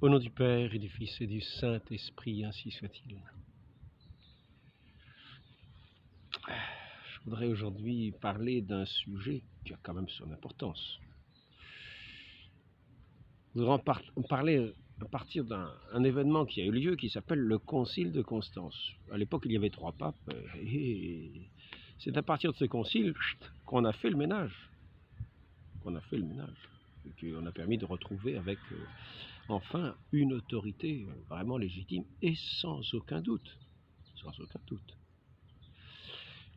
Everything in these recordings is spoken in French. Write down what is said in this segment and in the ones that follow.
Au nom du Père et du Fils et du Saint-Esprit, ainsi soit-il. Je voudrais aujourd'hui parler d'un sujet qui a quand même son importance. Je voudrais en parler à partir d'un événement qui a eu lieu qui s'appelle le Concile de Constance. À l'époque, il y avait 3 papes et c'est à partir de ce concile qu'on a fait le ménage. Et qu'on a permis de retrouver avec enfin une autorité vraiment légitime et sans aucun doute.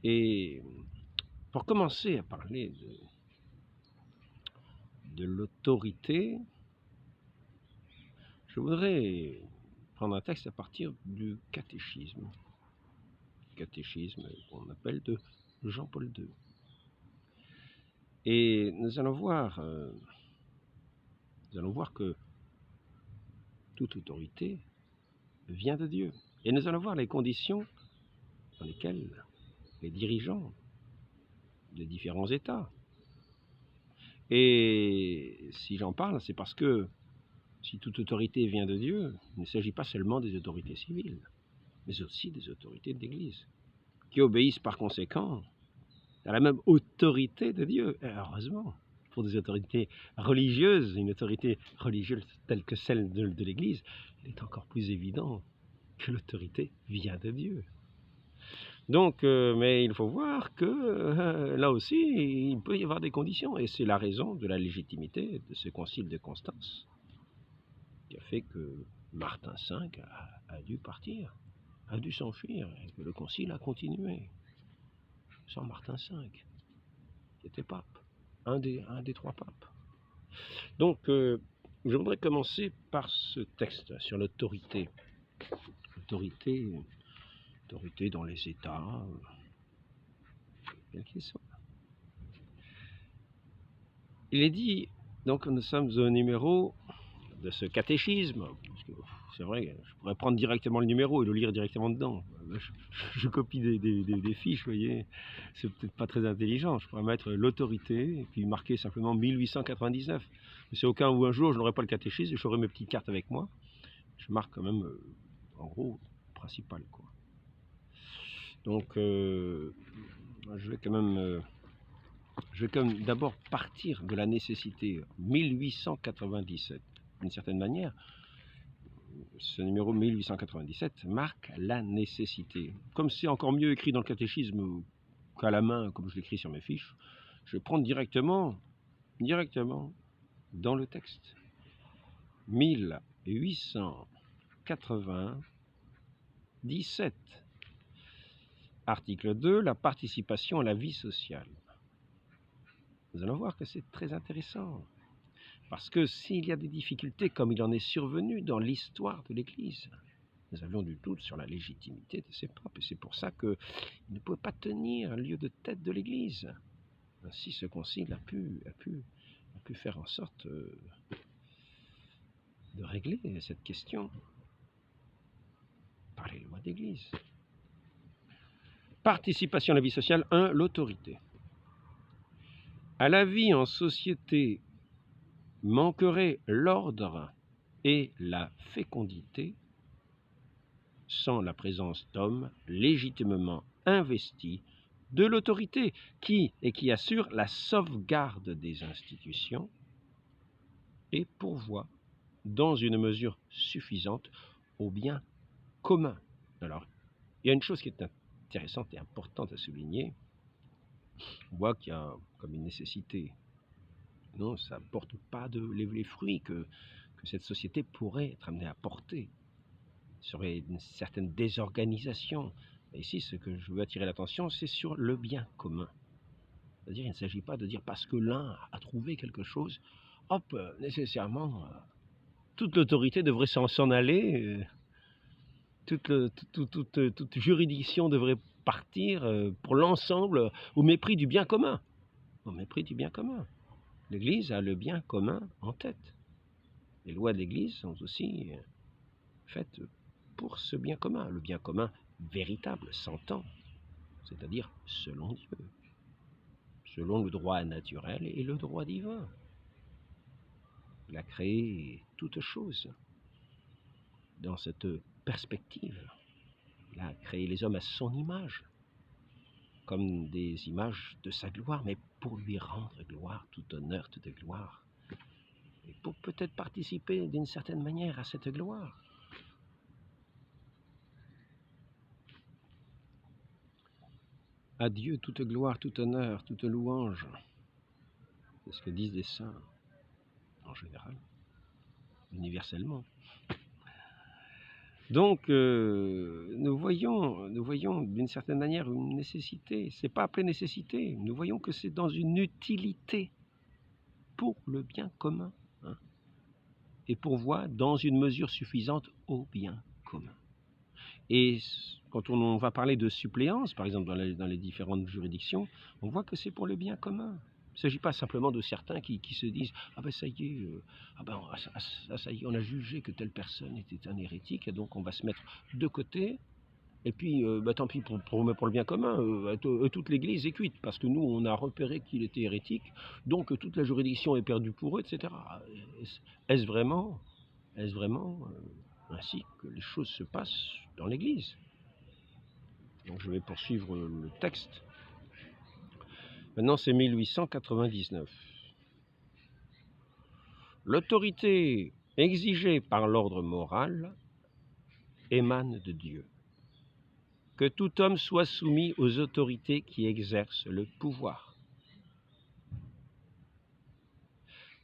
Et pour commencer à parler de l'autorité, je voudrais prendre un texte à partir du catéchisme qu'on appelle de Jean-Paul II. Et nous allons voir que toute autorité vient de Dieu. Et nous allons voir les conditions dans lesquelles les dirigeants de différents États. Et si j'en parle, c'est parce que si toute autorité vient de Dieu, il ne s'agit pas seulement des autorités civiles, mais aussi des autorités de l'Église, qui obéissent par conséquent à la même autorité de Dieu. Et heureusement, pour des autorités religieuses, une autorité religieuse telle que celle de l'Église, il est encore plus évident que l'autorité vient de Dieu. Donc, mais il faut voir que là aussi, il peut y avoir des conditions, et c'est la raison de la légitimité de ce concile de Constance, qui a fait que Martin V a dû partir, a dû s'enfuir, et que le concile a continué, sans Martin V, qui était pape, un des 3 papes. Donc, je voudrais commencer par ce texte sur l'autorité. Autorité dans les États, quels qu'ils soient. Il est dit, donc nous sommes au numéro de ce catéchisme, parce que c'est vrai, je pourrais prendre directement le numéro et le lire directement dedans. Je copie des fiches, vous voyez, c'est peut-être pas très intelligent. Je pourrais mettre l'autorité et puis marquer simplement 1899. Mais c'est au cas où un jour je n'aurai pas le catéchisme et j'aurai mes petites cartes avec moi. Je marque quand même, en gros, principal, quoi. Donc, je vais quand même d'abord partir de la nécessité. 1897, d'une certaine manière, ce numéro 1897 marque la nécessité. Comme c'est encore mieux écrit dans le catéchisme qu'à la main, comme je l'écris sur mes fiches, je vais prendre directement dans le texte. 1897. Article 2, la participation à la vie sociale. Nous allons voir que c'est très intéressant. Parce que s'il y a des difficultés, comme il en est survenu dans l'histoire de l'Église, nous avions du doute sur la légitimité de ces papes, et c'est pour ça qu'ils ne pouvaient pas tenir lieu de tête de l'Église. Ainsi, ce concile a pu faire en sorte de régler cette question par les lois d'Église. Participation à la vie sociale, 1. L'autorité. À la vie en société manquerait l'ordre et la fécondité sans la présence d'hommes légitimement investis de l'autorité qui assure la sauvegarde des institutions et pourvoit dans une mesure suffisante au bien commun. Alors, il y a une chose qui est intéressante et importante à souligner. On voit qu'il y a comme une nécessité. Non, ça ne porte pas les fruits que cette société pourrait être amenée à porter. Il y aurait une certaine désorganisation. Et ici, ce que je veux attirer l'attention, c'est sur le bien commun. C'est-à-dire, il ne s'agit pas de dire parce que l'un a trouvé quelque chose, hop, nécessairement, toute l'autorité devrait s'en aller, toute juridiction devrait partir pour l'ensemble au mépris du bien commun. Au mépris du bien commun. L'Église a le bien commun en tête. Les lois de l'Église sont aussi faites pour ce bien commun, le bien commun véritable, s'entend, c'est-à-dire selon Dieu, selon le droit naturel et le droit divin. Il a créé toutes choses. dans cette perspective. Il a créé les hommes à son image, comme des images de sa gloire, mais pour lui rendre gloire, tout honneur, toute gloire, et pour peut-être participer d'une certaine manière à cette gloire. À Dieu toute gloire, tout honneur, toute louange. C'est ce que disent les saints, en général, universellement. Donc, nous voyons d'une certaine manière une nécessité. Ce n'est pas appelé nécessité. Nous voyons que c'est dans une utilité pour le bien commun, hein, et pourvoit dans une mesure suffisante au bien commun. Et quand on va parler de suppléance, par exemple dans les différentes juridictions, on voit que c'est pour le bien commun. Il ne s'agit pas simplement de certains qui se disent « Ah ben ça y est, ça y est, on a jugé que telle personne était un hérétique, et donc on va se mettre de côté, et puis tant pis pour le bien commun, toute l'Église est cuite, parce que nous on a repéré qu'il était hérétique, donc toute la juridiction est perdue pour eux, etc. » Est-ce vraiment ainsi que les choses se passent dans l'Église? Donc je vais poursuivre le texte. Maintenant c'est 1899. L'autorité exigée par l'ordre moral émane de Dieu. Que tout homme soit soumis aux autorités qui exercent le pouvoir.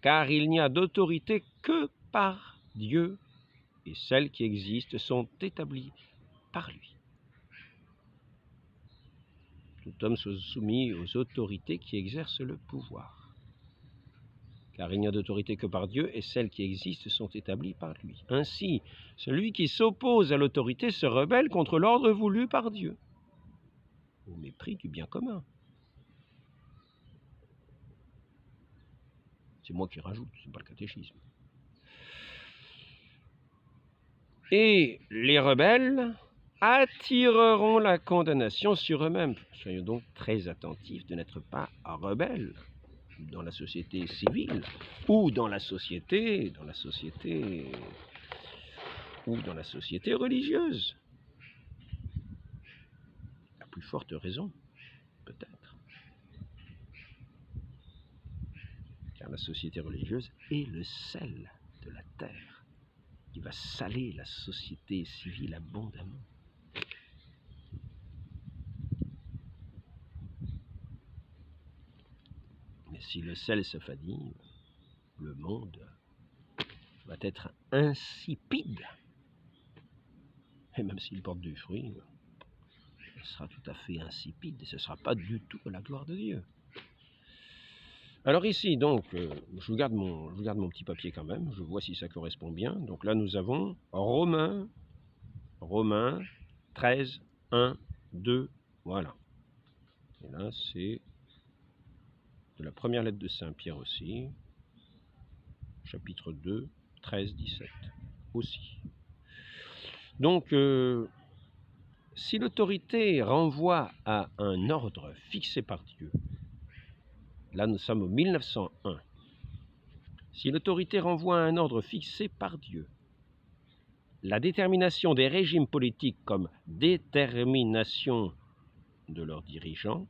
Car il n'y a d'autorité que par Dieu, et celles qui existent sont établies par lui. Tout homme soit soumis aux autorités qui exercent le pouvoir. Car il n'y a d'autorité que par Dieu, et celles qui existent sont établies par lui. Ainsi, celui qui s'oppose à l'autorité se rebelle contre l'ordre voulu par Dieu, au mépris du bien commun. C'est moi qui rajoute, c'est pas le catéchisme. Et les rebelles attireront la condamnation sur eux-mêmes. Soyons donc très attentifs de n'être pas rebelles dans la société civile ou dans la société religieuse. À plus forte raison, peut-être. Car la société religieuse est le sel de la terre qui va saler la société civile abondamment. Mais si le sel se fadigue, le monde va être insipide. Et même s'il porte du fruit, ce sera tout à fait insipide et ce ne sera pas du tout la gloire de Dieu. Alors ici, donc, je vous garde mon petit papier quand même, je vois si ça correspond bien. Donc là, nous avons Romains 13, 1, 2, voilà. Et là, c'est de la première lettre de Saint-Pierre aussi, chapitre 2, 13, 17 aussi. Donc, si l'autorité renvoie à un ordre fixé par Dieu, là nous sommes au 1901, si l'autorité renvoie à un ordre fixé par Dieu, la détermination des régimes politiques comme détermination de leurs dirigeants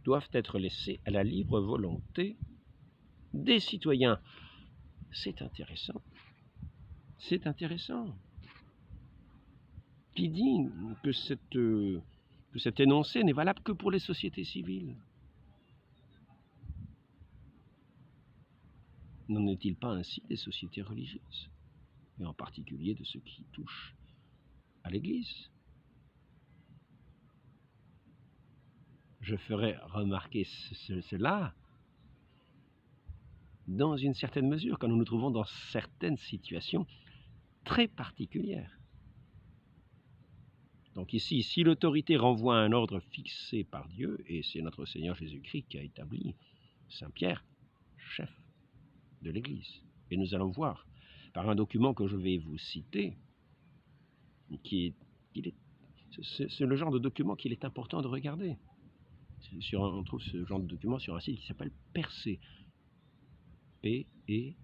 doivent être laissées à la libre volonté des citoyens. C'est intéressant. C'est intéressant. Qui dit que cet énoncé n'est valable que pour les sociétés civiles? N'en est-il pas ainsi des sociétés religieuses, et en particulier de ce qui touche à l'Église? Je ferai remarquer cela dans une certaine mesure, quand nous nous trouvons dans certaines situations très particulières. Donc ici, si l'autorité renvoie à un ordre fixé par Dieu, et c'est notre Seigneur Jésus-Christ qui a établi Saint Pierre, chef de l'Église. Et nous allons voir, par un document que je vais vous citer, c'est le genre de document qu'il est important de regarder. On trouve ce genre de document sur un site qui s'appelle Persée. P-E-R-S-E-E.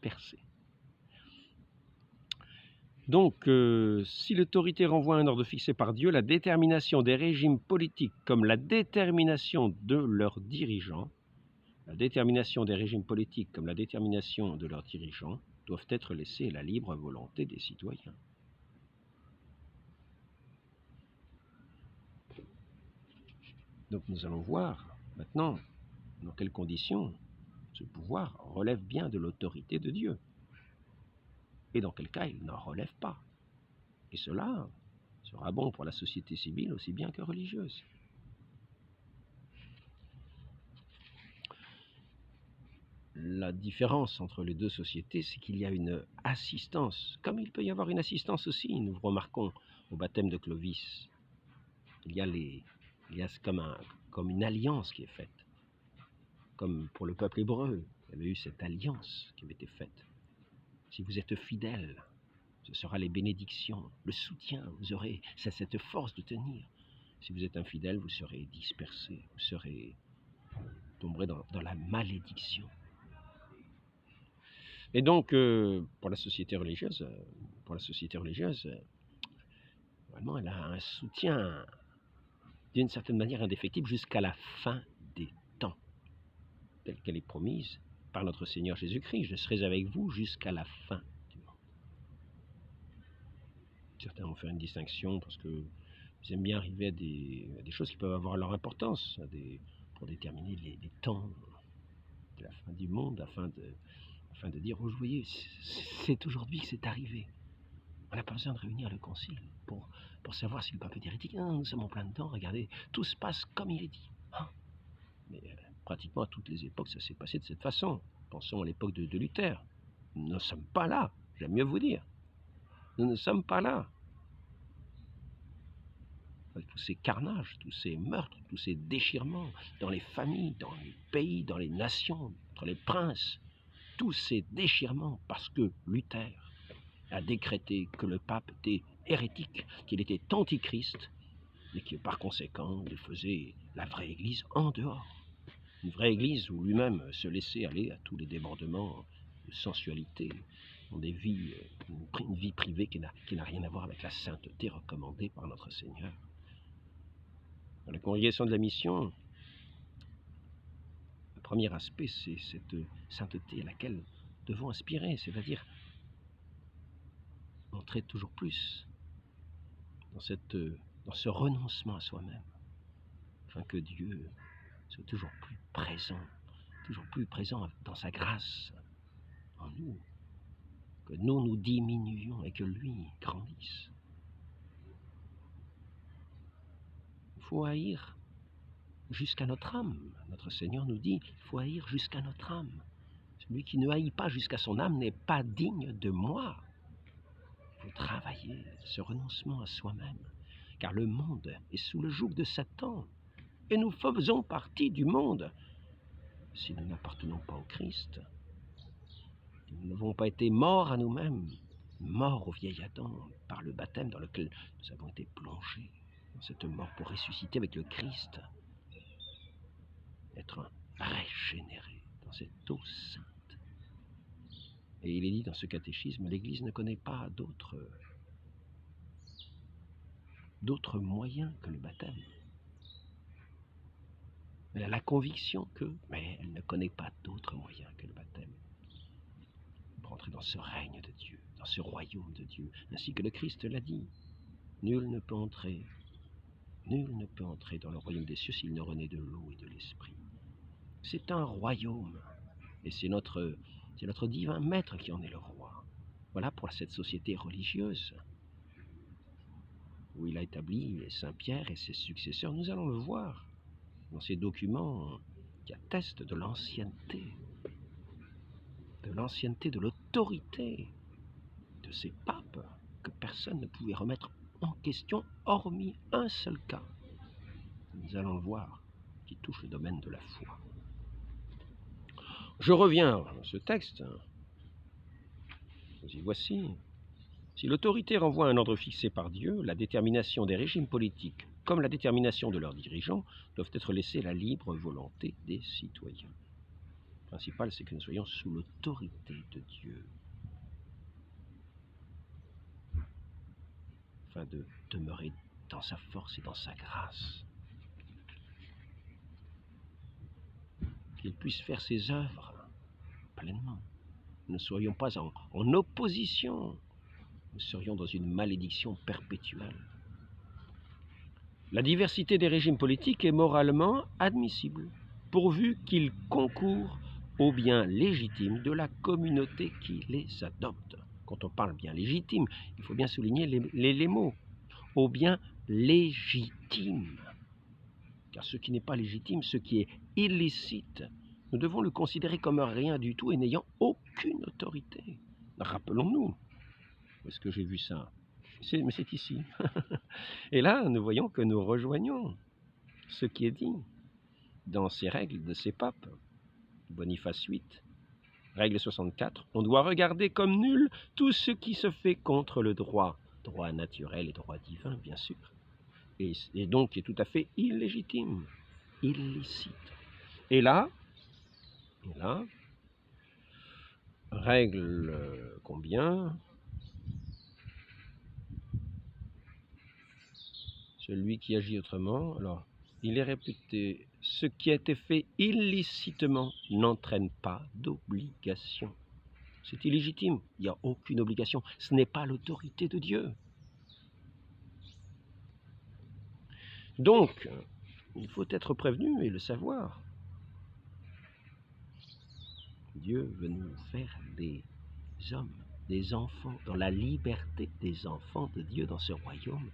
Persée. Donc, si l'autorité renvoie à un ordre fixé par Dieu, la détermination des régimes politiques comme la détermination de leurs dirigeants, doivent être laissées à la libre volonté des citoyens. Donc nous allons voir maintenant dans quelles conditions ce pouvoir relève bien de l'autorité de Dieu et dans quel cas il n'en relève pas. Et cela sera bon pour la société civile aussi bien que religieuse. La différence entre les deux sociétés, c'est qu'il y a une assistance, comme il peut y avoir une assistance aussi, nous remarquons au baptême de Clovis. Il y a comme une alliance qui est faite, comme pour le peuple hébreu, il y avait eu cette alliance qui avait été faite. Si vous êtes fidèles, ce sera les bénédictions, le soutien, vous aurez cette force de tenir. Si vous êtes infidèle, vous serez dispersé, vous tomberez dans la malédiction. Et donc, pour la société religieuse, vraiment, elle a un soutien d'une certaine manière indéfectible jusqu'à la fin des temps, telle qu'elle est promise par notre Seigneur Jésus-Christ. Je serai avec vous jusqu'à la fin du monde. Certains vont faire une distinction parce qu'ils aiment bien arriver à des choses qui peuvent avoir leur importance, pour déterminer les temps de la fin du monde, afin de dire, oh, vous voyez, c'est aujourd'hui que c'est arrivé. On n'a pas besoin de réunir le concile pour savoir si le pape est hérétique. Non, nous sommes en plein dedans, regardez, tout se passe comme il est dit. Hein, mais pratiquement à toutes les époques, ça s'est passé de cette façon. Pensons à l'époque de Luther. Nous ne sommes pas là, j'aime mieux vous dire. Nous ne sommes pas là. Avec tous ces carnages, tous ces meurtres, tous ces déchirements dans les familles, dans les pays, dans les nations, entre les princes, tous ces déchirements parce que Luther a décrété que le pape était hérétique, qu'il était antichrist, et que par conséquent, il faisait la vraie église en dehors. Une vraie église où lui-même se laissait aller à tous les débordements de sensualité, dans une vie privée qui n'a rien à voir avec la sainteté recommandée par notre Seigneur. Dans la congrégation de la mission, le premier aspect, c'est cette sainteté à laquelle nous devons aspirer, c'est-à-dire entrer toujours plus dans ce renoncement à soi-même, afin que Dieu soit toujours plus présent dans sa grâce en nous, que nous diminuions et que lui grandisse. Il faut haïr jusqu'à notre âme. Notre Seigneur nous dit, il faut haïr jusqu'à notre âme. Celui qui ne haït pas jusqu'à son âme n'est pas digne de moi. Il faut travailler ce renoncement à soi-même, car le monde est sous le joug de Satan, et nous faisons partie du monde. Si nous n'appartenons pas au Christ, nous n'avons pas été morts à nous-mêmes, morts au vieil Adam, par le baptême dans lequel nous avons été plongés dans cette mort pour ressusciter avec le Christ, être régénéré dans cette eau sainte. Et il est dit dans ce catéchisme, l'Église ne connaît pas d'autres moyens que le baptême. Elle a la conviction mais elle ne connaît pas d'autres moyens que le baptême pour entrer dans ce règne de Dieu, dans ce royaume de Dieu, ainsi que le Christ l'a dit. Nul ne peut entrer dans le royaume des cieux s'il ne renaît de l'eau et de l'esprit. C'est un royaume, et c'est notre divin maître qui en est le roi. Voilà pour cette société religieuse, où il a établi Saint Pierre et ses successeurs. Nous allons le voir dans ces documents qui attestent de l'ancienneté, de l'autorité de ces papes que personne ne pouvait remettre en question, hormis un seul cas. Nous allons le voir, qui touche le domaine de la foi. Je reviens à ce texte. Nous y voici. Si l'autorité renvoie à un ordre fixé par Dieu, la détermination des régimes politiques, comme la détermination de leurs dirigeants, doivent être laissées à la libre volonté des citoyens. Le principal, c'est que nous soyons sous l'autorité de Dieu. afin de demeurer dans sa force et dans sa grâce. Qu'il puisse faire ses œuvres pleinement. Ne soyons pas en opposition, nous serions dans une malédiction perpétuelle. La diversité des régimes politiques est moralement admissible, pourvu qu'ils concourent au bien légitime de la communauté qui les adopte. Quand on parle bien légitime, il faut bien souligner les mots. Au bien légitime. Car ce qui n'est pas légitime, ce qui est illicite, nous devons le considérer comme rien du tout et n'ayant aucune autorité. Rappelons-nous, où est-ce que j'ai vu ça? Mais c'est ici. Et là, nous voyons que nous rejoignons ce qui est dit dans ces règles de ces papes. Boniface VIII, règle 64, on doit regarder comme nul tout ce qui se fait contre le droit naturel et droit divin, bien sûr, et donc qui est tout à fait illégitime, illicite. Et là, règle combien? Celui qui agit autrement, alors, il est réputé, ce qui a été fait illicitement n'entraîne pas d'obligation. C'est illégitime, il n'y a aucune obligation, ce n'est pas l'autorité de Dieu. Donc, il faut être prévenu et le savoir. Dieu veut nous faire des hommes, des enfants, dans la liberté des enfants de Dieu dans ce royaume,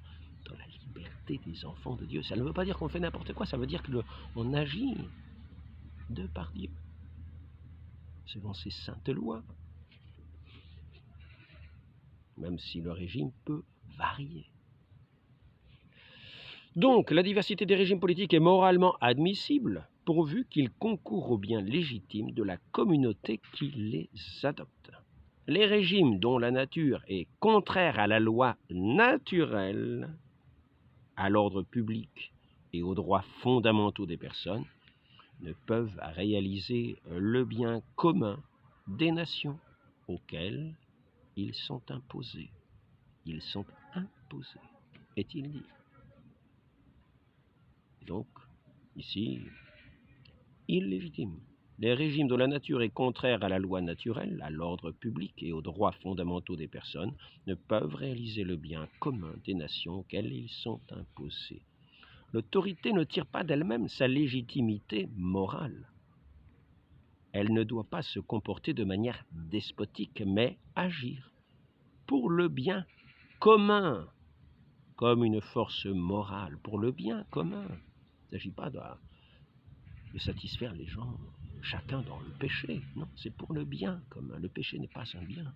dans la liberté des enfants de Dieu. Ça ne veut pas dire qu'on fait n'importe quoi, ça veut dire qu'on agit de par Dieu, selon ses saintes lois, même si le régime peut varier. Donc, la diversité des régimes politiques est moralement admissible, pourvu qu'ils concourent au bien légitime de la communauté qui les adopte. Les régimes dont la nature est contraire à la loi naturelle, à l'ordre public et aux droits fondamentaux des personnes, ne peuvent réaliser le bien commun des nations auxquelles ils sont imposés. Ils sont imposés, est-il dit. Donc, ici, illégitime. Les régimes dont la nature est contraire à la loi naturelle, à l'ordre public et aux droits fondamentaux des personnes ne peuvent réaliser le bien commun des nations auxquelles ils sont imposés. L'autorité ne tire pas d'elle-même sa légitimité morale. Elle ne doit pas se comporter de manière despotique, mais agir pour le bien commun, comme une force morale, pour le bien commun. Il ne s'agit pas de satisfaire les gens, chacun dans le péché. Non, c'est pour le bien commun. Le péché n'est pas un bien.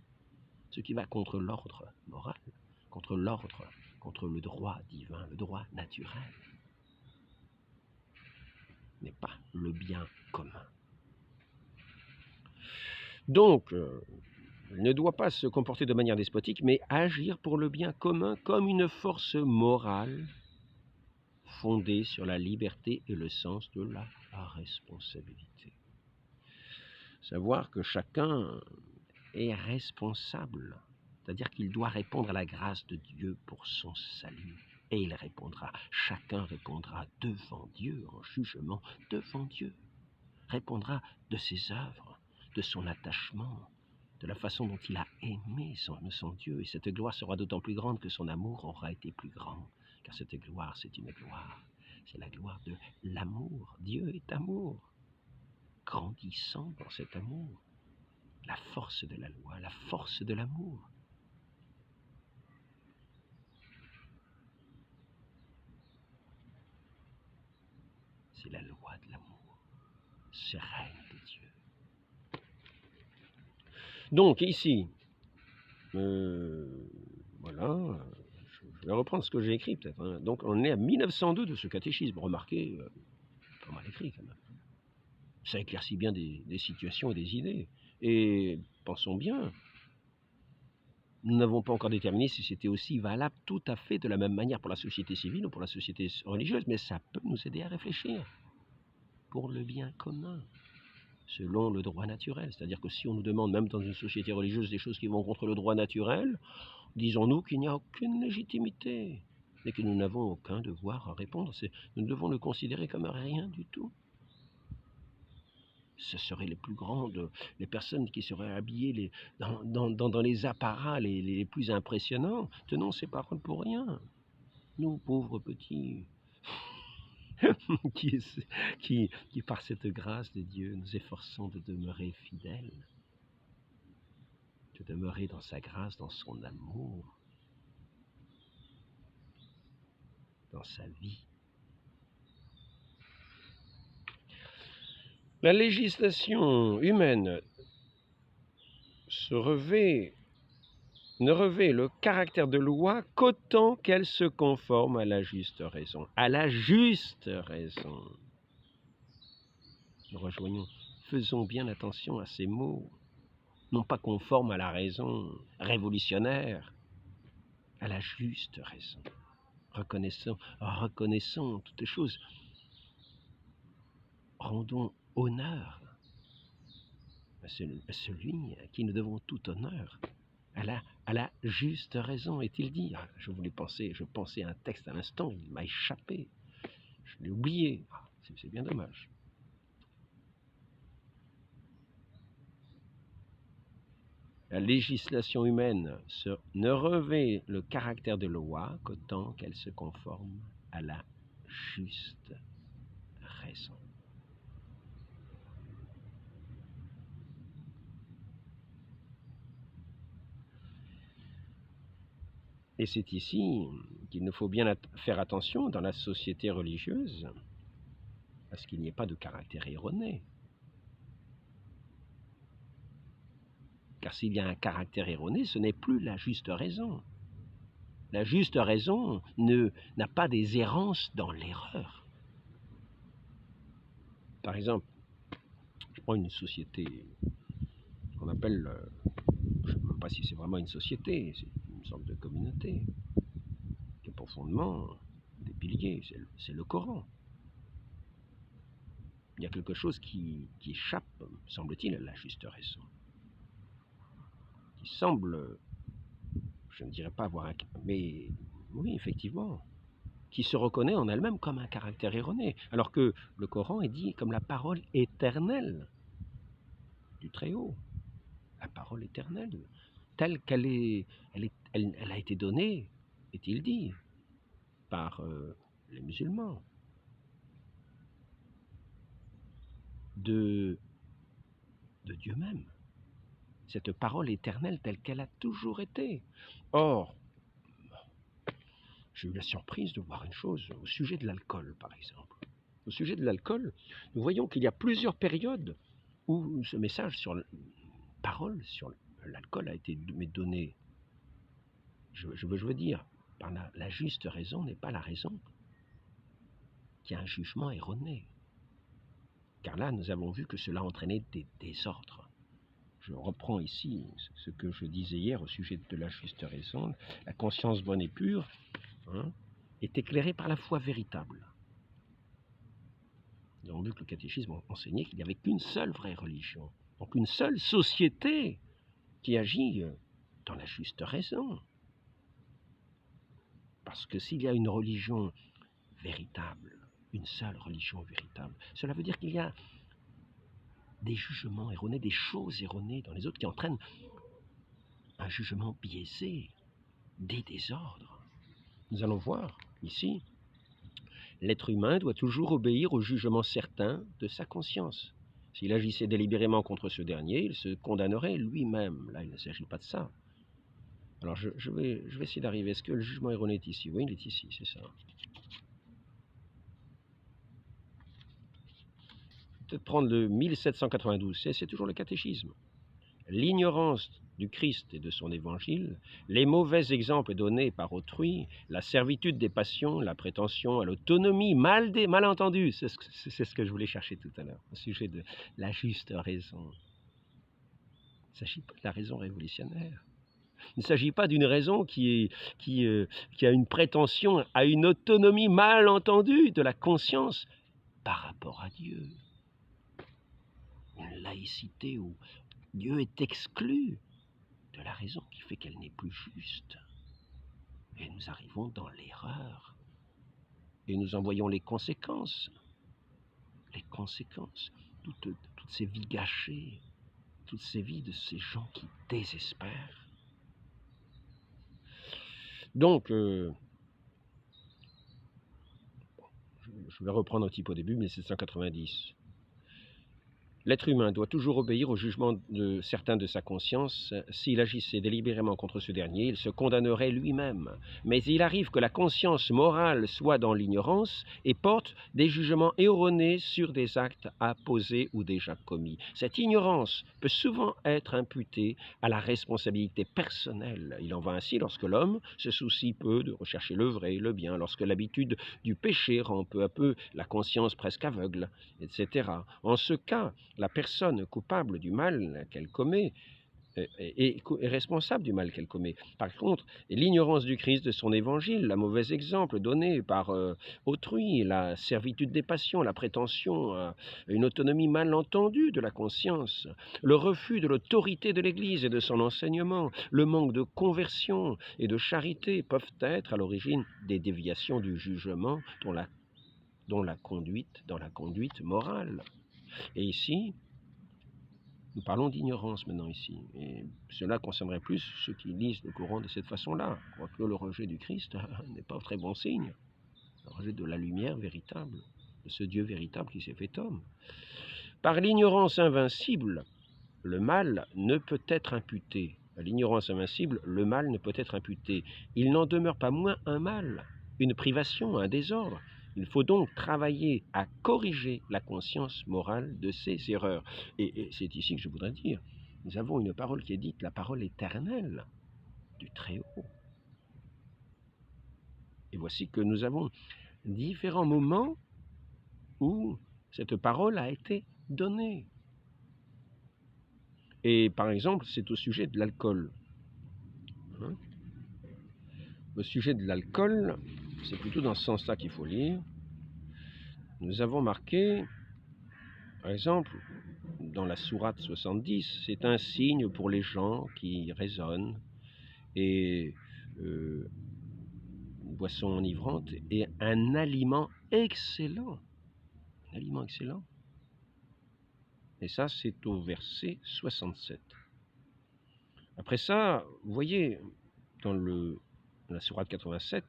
Ce qui va contre l'ordre moral, contre le droit divin, le droit naturel, n'est pas le bien commun. Donc, il ne doit pas se comporter de manière despotique, mais agir pour le bien commun comme une force morale fondée sur la liberté et le sens de la responsabilité. Savoir que chacun est responsable, c'est-à-dire qu'il doit répondre à la grâce de Dieu pour son salut. Et il répondra, chacun répondra devant Dieu, en jugement devant Dieu. Répondra de ses œuvres, de son attachement, de la façon dont il a aimé son Dieu. Et cette gloire sera d'autant plus grande que son amour aura été plus grand. Car cette gloire, c'est une gloire. C'est la gloire de l'amour. Dieu est amour. Grandissant dans cet amour. La force de la loi, la force de l'amour. C'est la loi de l'amour. Ce règne de Dieu. Donc ici, voilà, je vais reprendre ce que j'ai écrit peut-être. Hein. Donc on est à 1902 de ce catéchisme. Remarquez, pas mal écrit quand même. Ça éclaircit bien des situations et des idées. Et pensons bien, nous n'avons pas encore déterminé si c'était aussi valable tout à fait de la même manière pour la société civile ou pour la société religieuse, mais ça peut nous aider à réfléchir pour le bien commun, selon le droit naturel. C'est-à-dire que si on nous demande, même dans une société religieuse, des choses qui vont contre le droit naturel, Disons-nous qu'il n'y a aucune légitimité et que nous n'avons aucun devoir à répondre. Nous devons le considérer comme rien du tout. Ce seraient les plus grandes, les personnes qui seraient habillées dans les apparats les plus impressionnants. Tenons ces paroles pour rien. Nous, pauvres petits, qui, par cette grâce de Dieu, nous efforçons de demeurer fidèles, de demeurer dans sa grâce, dans son amour, dans sa vie. La législation humaine ne revêt le caractère de loi qu'autant qu'elle se conforme à la juste raison. À la juste raison. Nous rejoignons. Faisons bien attention à ces mots. Non pas conforme à la raison révolutionnaire, à la juste raison. Reconnaissons toutes choses. Rendons honneur à celui à qui nous devons tout honneur, à la juste raison, est-il dit. Je pensais à un texte à l'instant, il m'a échappé, je l'ai oublié, c'est bien dommage. La législation humaine ne revêt le caractère de loi qu'autant qu'elle se conforme à la juste raison. Et c'est ici qu'il nous faut bien faire attention dans la société religieuse, à ce qu'il n'y ait pas de caractère erroné. Car s'il y a un caractère erroné, ce n'est plus la juste raison. La juste raison n'a pas des errances dans l'erreur. Par exemple, je prends une société qu'on appelle, je ne sais même pas si c'est vraiment une société, c'est une sorte de communauté, qui a pour fondement des piliers, c'est le Coran. Il y a quelque chose qui échappe, semble-t-il, à la juste raison. Qui semble, je ne dirais pas avoir un... mais oui, effectivement, qui se reconnaît en elle-même comme un caractère erroné, alors que le Coran est dit comme la parole éternelle du Très-Haut. La parole éternelle, telle qu'elle elle a été donnée, est-il dit, par les musulmans, de Dieu même. Cette parole éternelle telle qu'elle a toujours été. Or, j'ai eu la surprise de voir une chose au sujet de l'alcool, par exemple. Au sujet de l'alcool, nous voyons qu'il y a plusieurs périodes où ce message sur parole sur l'alcool a été donné. Je veux dire, par la juste raison n'est pas la raison qu'il y a un jugement erroné. Car là, nous avons vu que cela entraînait des désordres. Je reprends ici ce que je disais hier au sujet de la juste raison. La conscience bonne et pure est éclairée par la foi véritable. Nous avons vu que le catéchisme enseignait qu'il n'y avait qu'une seule vraie religion, donc une seule société qui agit dans la juste raison. Parce que s'il y a une religion véritable, une seule religion véritable, cela veut dire qu'il y a des jugements erronés, des choses erronées dans les autres qui entraînent un jugement biaisé, des désordres. Nous allons voir ici, l'être humain doit toujours obéir au jugement certain de sa conscience. S'il agissait délibérément contre ce dernier, il se condamnerait lui-même. Là, il ne s'agit pas de ça. Alors, je vais essayer d'arriver. Est-ce que le jugement erroné est ici? Oui, il est ici, c'est ça. Peut-être prendre le 1792, c'est toujours le catéchisme. L'ignorance du Christ et de son évangile, les mauvais exemples donnés par autrui, la servitude des passions, la prétention à l'autonomie, mal entendu, c'est ce que je voulais chercher tout à l'heure, au sujet de la juste raison. Il ne s'agit pas de la raison révolutionnaire. Il ne s'agit pas d'une raison qui a une prétention à une autonomie mal entendue de la conscience par rapport à Dieu. Une laïcité où Dieu est exclu de la raison qui fait qu'elle n'est plus juste. Et nous arrivons dans l'erreur. Et nous en voyons les conséquences. Les conséquences. Toutes ces vies gâchées. Toutes ces vies de ces gens qui désespèrent. Donc, je vais reprendre un petit peu au début, 1790. L'être humain doit toujours obéir au jugement de certains de sa conscience. S'il agissait délibérément contre ce dernier, il se condamnerait lui-même. Mais il arrive que la conscience morale soit dans l'ignorance et porte des jugements erronés sur des actes à poser ou déjà commis. Cette ignorance peut souvent être imputée à la responsabilité personnelle. Il en va ainsi lorsque l'homme se soucie peu de rechercher le vrai, le bien, lorsque l'habitude du péché rend peu à peu la conscience presque aveugle, etc. En ce cas, la personne coupable du mal qu'elle commet est responsable du mal qu'elle commet. Par contre, l'ignorance du Christ, de son évangile, la mauvais exemple donné par autrui, la servitude des passions, la prétention à une autonomie mal entendue de la conscience, le refus de l'autorité de l'Église et de son enseignement, le manque de conversion et de charité peuvent être à l'origine des déviations du jugement dans la conduite morale. Et ici, nous parlons d'ignorance maintenant ici. Et cela concernerait plus ceux qui lisent le Coran de cette façon-là. Quoique le rejet du Christ n'est pas très bon signe. Le rejet de la lumière véritable, de ce Dieu véritable qui s'est fait homme. Par l'ignorance invincible, le mal ne peut être imputé. À l'ignorance invincible, le mal ne peut être imputé. Il n'en demeure pas moins un mal, une privation, un désordre. Il faut donc travailler à corriger la conscience morale de ces erreurs. Et c'est ici que je voudrais dire, nous avons une parole qui est dite, la parole éternelle du Très-Haut. Et voici que nous avons différents moments où cette parole a été donnée. Et par exemple, c'est au sujet de l'alcool. Au sujet de l'alcool, c'est plutôt dans ce sens-là qu'il faut lire. Nous avons marqué, par exemple, dans la sourate 70, c'est un signe pour les gens qui raisonnent et une boisson enivrante est un aliment excellent. Un aliment excellent. Et ça, c'est au verset 67. Après ça, vous voyez, dans la sourate 87,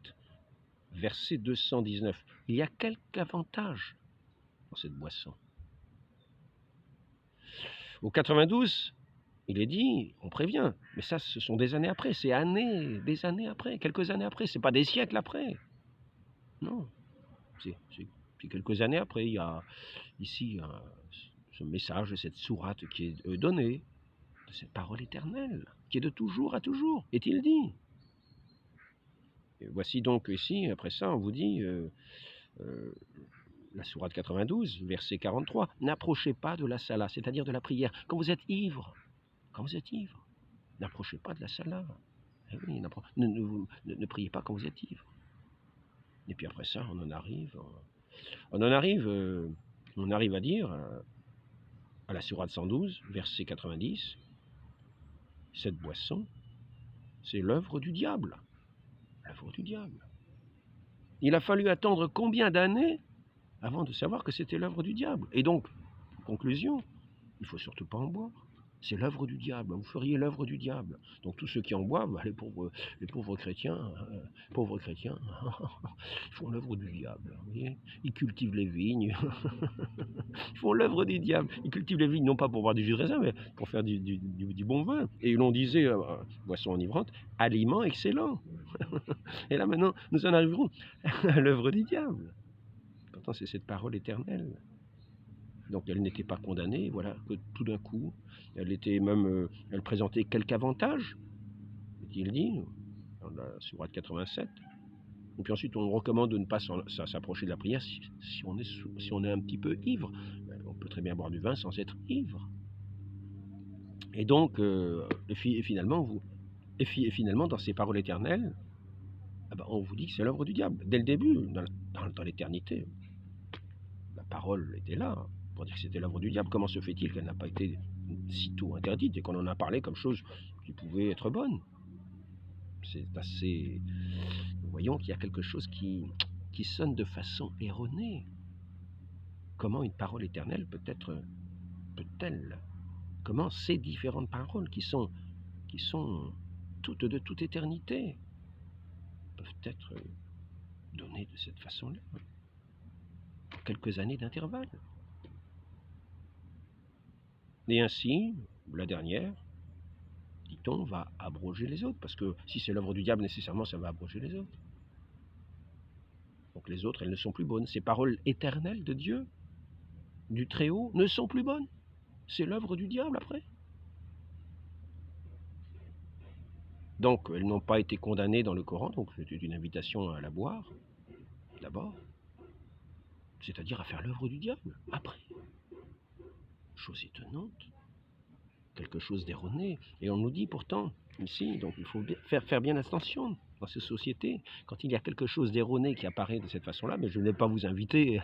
verset 219, il y a quelques avantages dans cette boisson. Au 92, il est dit, on prévient, mais ça, ce sont des années après, c'est des années après, quelques années après, c'est pas des siècles après. Non, c'est quelques années après. Il y a ici ce message, cette sourate qui est donnée, de cette parole éternelle, qui est de toujours à toujours, est-il dit. Et voici donc ici, après ça, on vous dit, la sourate 92, verset 43, « N'approchez pas de la sala, c'est-à-dire de la prière, quand vous êtes ivre. Quand vous êtes ivre, n'approchez pas de la sala. Eh oui, ne priez pas quand vous êtes ivre. » Et puis après ça, on arrive à dire, à la sourate 112, verset 90, cette boisson, c'est l'œuvre du diable. L'œuvre du diable. Il a fallu attendre combien d'années avant de savoir que c'était l'œuvre du diable. Et donc, en conclusion, il ne faut surtout pas en boire. C'est l'œuvre du diable. Vous feriez l'œuvre du diable. Donc tous ceux qui en boivent, les pauvres chrétiens, ils font l'œuvre du diable. Vous voyez, ils cultivent les vignes. Ils font l'œuvre du diable. Ils cultivent les vignes non pas pour boire du jus de raisin, mais pour faire du bon vin. Et l'on disait, boisson enivrante, aliment excellent. Et là maintenant, nous en arriverons à l'œuvre du diable. Pourtant, c'est cette parole éternelle. Donc elle n'était pas condamnée, voilà, que tout d'un coup, elle présentait quelques avantages, est-il dit, dans la sourate 87. Et puis ensuite, on recommande de ne pas s'approcher de la prière si on est un petit peu ivre. On peut très bien boire du vin sans être ivre. Et donc, finalement, dans ces paroles éternelles, on vous dit que c'est l'œuvre du diable. Dès le début, dans l'éternité, la parole était là, pour dire que c'était l'œuvre du diable. Comment se fait-il qu'elle n'a pas été sitôt interdite et qu'on en a parlé comme chose qui pouvait être bonne. C'est assez... Nous voyons qu'il y a quelque chose qui sonne de façon erronée. Comment une parole éternelle peut-elle, comment ces différentes paroles qui sont toutes de toute éternité peuvent être données de cette façon-là, en quelques années d'intervalle. Et ainsi, la dernière, dit-on, va abroger les autres, parce que si c'est l'œuvre du diable, nécessairement, ça va abroger les autres. Donc les autres, elles ne sont plus bonnes. Ces paroles éternelles de Dieu, du Très-Haut, ne sont plus bonnes. C'est l'œuvre du diable après. Donc elles n'ont pas été condamnées dans le Coran, donc c'était une invitation à la boire, d'abord, c'est-à-dire à faire l'œuvre du diable, après. Chose étonnante, quelque chose d'erroné. Et on nous dit pourtant, ici, donc il faut faire bien attention dans ces sociétés, quand il y a quelque chose d'erroné qui apparaît de cette façon-là, mais je ne vais pas vous inviter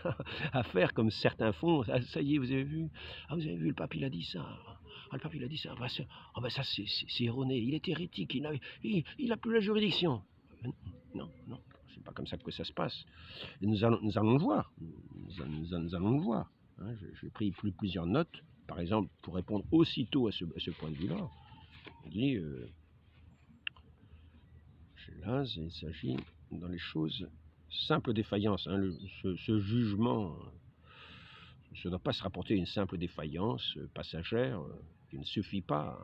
à faire comme certains font. Ah, ça y est, vous avez vu, le pape il a dit ça. Ah, le pape il a dit ça. Ça c'est erroné. Il est hérétique. Il a plus la juridiction. Non, c'est pas comme ça que ça se passe. Et nous allons le voir. Nous allons le voir. Hein, j'ai pris plusieurs notes, par exemple, pour répondre aussitôt à ce point de vue-là. On dit, là, il s'agit dans les choses simple défaillance. Hein, ce jugement, ça ne doit pas se rapporter à une simple défaillance passagère qui ne suffit pas,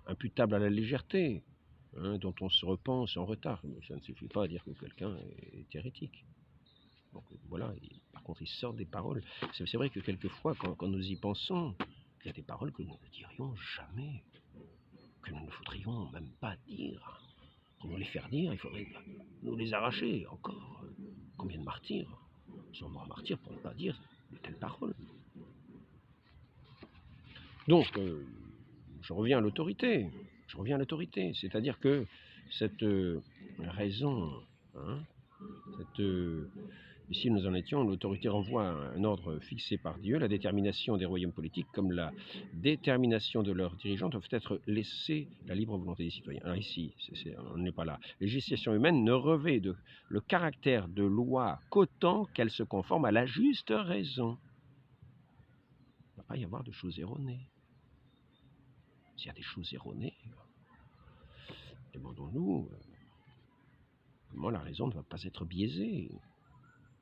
imputable à la légèreté, hein, dont on se repense en retard. Mais ça ne suffit pas à dire que quelqu'un est hérétique. Donc voilà, par contre, il sort des paroles. C'est vrai que quelquefois, quand nous y pensons, il y a des paroles que nous ne dirions jamais, que nous ne voudrions même pas dire. Pour nous les faire dire, il faudrait nous les arracher. Encore, combien de martyrs sont morts martyrs pour ne pas dire de telles paroles. Donc, je reviens à l'autorité. C'est-à-dire que cette raison, hein, ici nous en étions, l'autorité renvoie à un ordre fixé par Dieu. La détermination des royaumes politiques, comme la détermination de leurs dirigeants, doivent être laissées la libre volonté des citoyens. Alors ici, on n'est pas là. La législation humaine ne revêt le caractère de loi qu'autant qu'elle se conforme à la juste raison. Il ne va pas y avoir de choses erronées. S'il y a des choses erronées, demandons-nous comment la raison ne va pas être biaisée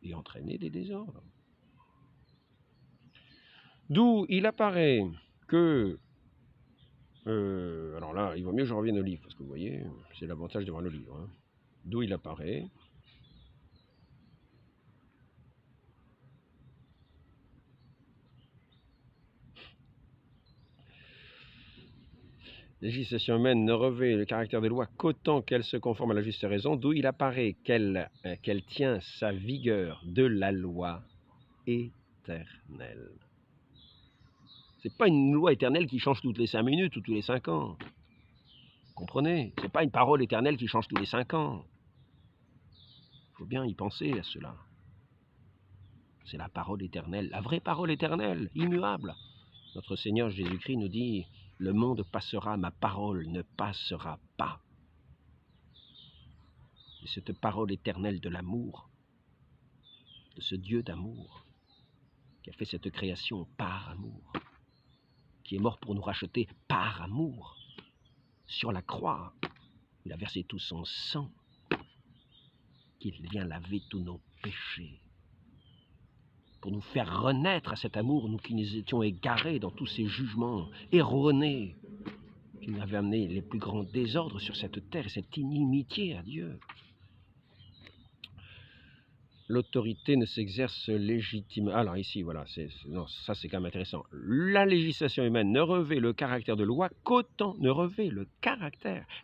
et entraîner des désordres. D'où il apparaît que... alors là, il vaut mieux que je revienne au livre, parce que vous voyez, c'est l'avantage d'avoir le livre. Hein. D'où il apparaît... La législation humaine ne revêt le caractère de loi qu'autant qu'elle se conforme à la juste raison, d'où il apparaît qu'elle tient sa vigueur de la loi éternelle. C'est pas une loi éternelle qui change toutes les 5 minutes ou tous les 5 ans. Comprenez? C'est pas une parole éternelle qui change tous les 5 ans. Il faut bien y penser à cela. C'est la parole éternelle, la vraie parole éternelle, immuable. Notre Seigneur Jésus-Christ nous dit, le monde passera, ma parole ne passera pas. Et cette parole éternelle de l'amour, de ce Dieu d'amour, qui a fait cette création par amour, qui est mort pour nous racheter par amour, sur la croix, il a versé tout son sang, qu'il vient laver tous nos péchés, pour nous faire renaître à cet amour, nous qui nous étions égarés dans tous ces jugements erronés, qui nous avaient amené les plus grands désordres sur cette terre, et cette inimitié à Dieu. L'autorité ne s'exerce légitimement. Alors ici, voilà, ça c'est quand même intéressant. La législation humaine ne revêt le caractère de loi qu'autant,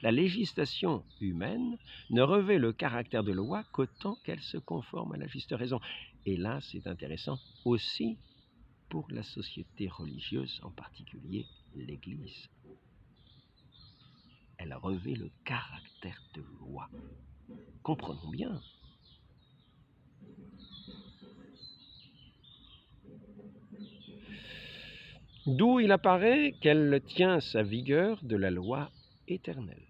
la législation humaine ne revêt le caractère de loi qu'autant qu'elle se conforme à la juste raison. Et là, c'est intéressant aussi pour la société religieuse, en particulier l'Église. Elle revêt le caractère de loi. Comprenons bien. D'où il apparaît qu'elle tient sa vigueur de la loi éternelle.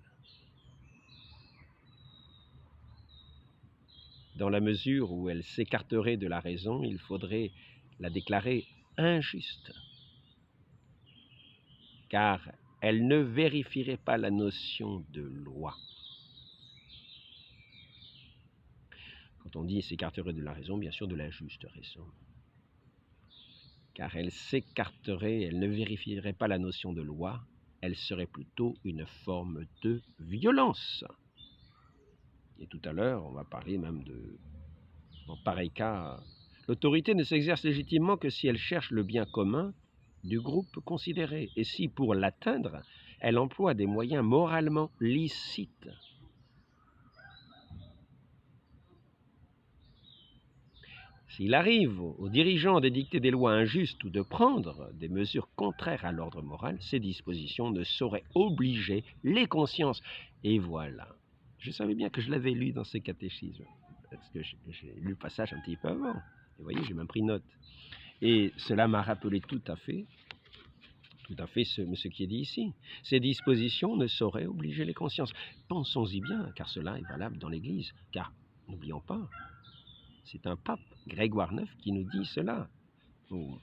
Dans la mesure où elle s'écarterait de la raison, il faudrait la déclarer injuste, car elle ne vérifierait pas la notion de loi. Quand on dit s'écarterait de la raison, bien sûr de la juste raison. Car elle s'écarterait, elle ne vérifierait pas la notion de loi, elle serait plutôt une forme de violence. Et tout à l'heure, on va parler même de, dans pareil cas, l'autorité ne s'exerce légitimement que si elle cherche le bien commun du groupe considéré, et si pour l'atteindre, elle emploie des moyens moralement licites. S'il arrive aux dirigeants d'édicter des lois injustes ou de prendre des mesures contraires à l'ordre moral, ces dispositions ne sauraient obliger les consciences. Et voilà. Je savais bien que je l'avais lu dans ces catéchismes, parce que j'ai lu le passage un petit peu avant. Et vous voyez, j'ai même pris note. Et cela m'a rappelé tout à fait ce qui est dit ici. Ces dispositions ne sauraient obliger les consciences. Pensons-y bien, car cela est valable dans l'Église. Car, n'oublions pas, c'est un pape, Grégoire IX, qui nous dit cela. Oh.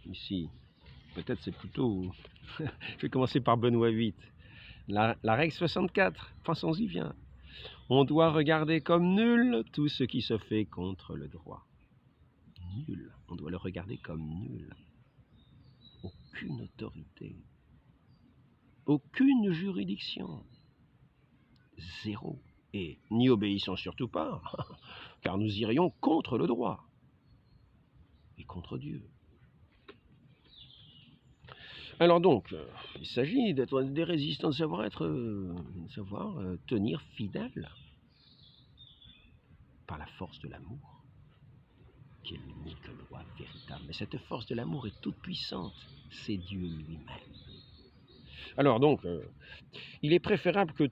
Ici, peut-être c'est plutôt... Je vais commencer par Benoît VIII. La règle 64, pensons-y bien. On doit regarder comme nul tout ce qui se fait contre le droit. Nul. On doit le regarder comme nul. Aucune autorité. Aucune juridiction. Zéro. Et n'y obéissons surtout pas, car nous irions contre le droit et contre Dieu. Alors donc, il s'agit d'être des résistants, de savoir tenir fidèle par la force de l'amour, qui est l'unique loi véritable. Mais cette force de l'amour est toute puissante, c'est Dieu lui-même. Alors donc, il est préférable que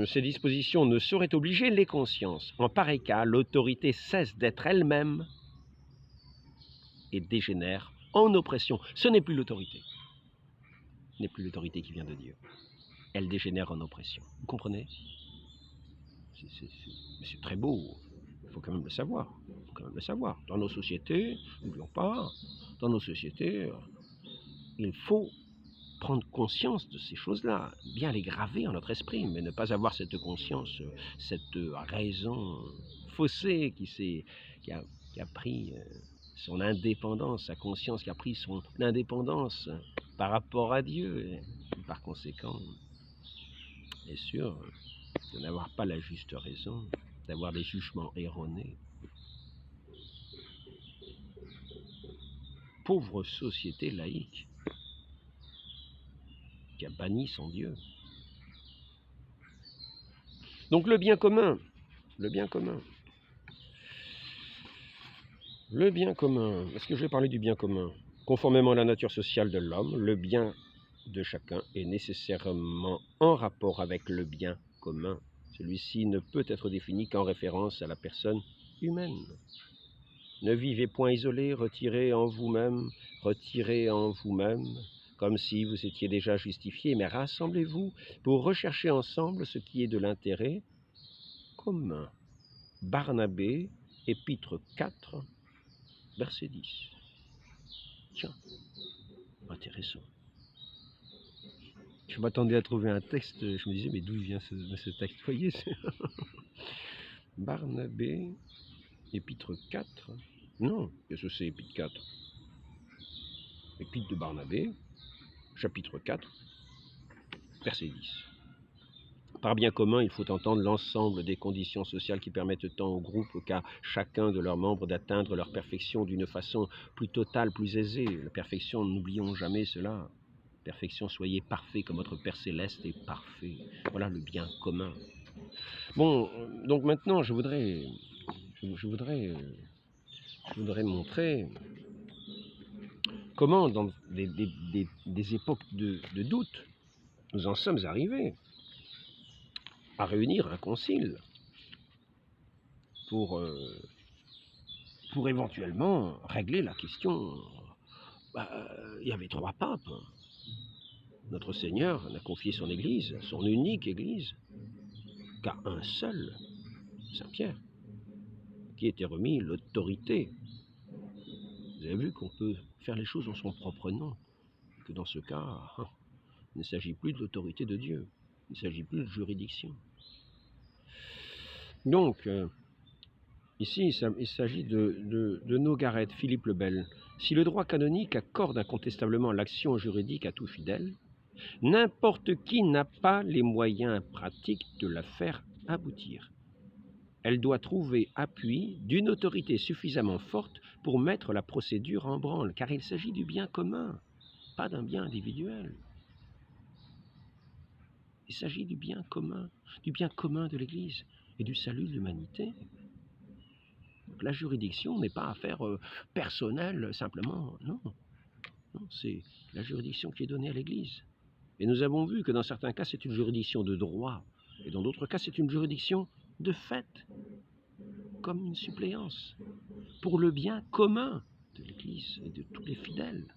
ces dispositions ne sauraient obliger les consciences. En pareil cas, l'autorité cesse d'être elle-même et dégénère en oppression. Ce n'est plus l'autorité. Ce n'est plus l'autorité qui vient de Dieu. Elle dégénère en oppression. Vous comprenez? C'est très beau. Il faut quand même le savoir. Il faut quand même le savoir. Dans nos sociétés, n'oublions pas, dans nos sociétés, il faut prendre conscience de ces choses-là, bien les graver en notre esprit, mais ne pas avoir cette conscience, cette raison faussée qui a pris son indépendance, sa conscience qui a pris son indépendance par rapport à Dieu, et par conséquent, bien sûr, de n'avoir pas la juste raison, d'avoir des jugements erronés. Pauvre société laïque qui a banni son Dieu. Donc le bien commun, est-ce que je vais parler du bien commun? Conformément à la nature sociale de l'homme, le bien de chacun est nécessairement en rapport avec le bien commun. Celui-ci ne peut être défini qu'en référence à la personne humaine. Ne vivez point isolés, retirez en vous-même, comme si vous étiez déjà justifiés, mais rassemblez-vous pour rechercher ensemble ce qui est de l'intérêt commun. Barnabé, épître 4, verset 10. Tiens, intéressant. Je m'attendais à trouver un texte, je me disais, mais d'où vient ce texte? Vous voyez, Barnabé, épître 4. Non, qu'est-ce que c'est, épître 4? Épître de Barnabé, chapitre 4, verset 10. Par bien commun, il faut entendre l'ensemble des conditions sociales qui permettent tant au groupe qu'à chacun de leurs membres d'atteindre leur perfection d'une façon plus totale, plus aisée. La perfection, n'oublions jamais cela. Perfection, soyez parfaits comme votre Père Céleste est parfait. Voilà le bien commun. Bon, donc maintenant, je voudrais montrer comment, dans des époques de doute, nous en sommes arrivés à réunir un concile pour éventuellement régler la question. Il y avait 3 papes. notre Seigneur n'a confié son Église, son unique Église, qu'à un seul, Saint Pierre, qui était remis l'autorité. Vous avez vu qu'on peut faire les choses en son propre nom, que dans ce cas, il ne s'agit plus de l'autorité de Dieu, il ne s'agit plus de juridiction. Donc, ici, il s'agit de Nogaret, Philippe le Bel. Si le droit canonique accorde incontestablement l'action juridique à tout fidèle, n'importe qui n'a pas les moyens pratiques de la faire aboutir. Elle doit trouver appui d'une autorité suffisamment forte pour mettre la procédure en branle, car il s'agit du bien commun, pas d'un bien individuel. Il s'agit du bien commun de l'Église et du salut de l'humanité. La juridiction n'est pas affaire personnelle simplement, non. Non, c'est la juridiction qui est donnée à l'Église. Et nous avons vu que dans certains cas, c'est une juridiction de droit, et dans d'autres cas, c'est une juridiction de fait, comme une suppléance, pour le bien commun de l'Église et de tous les fidèles.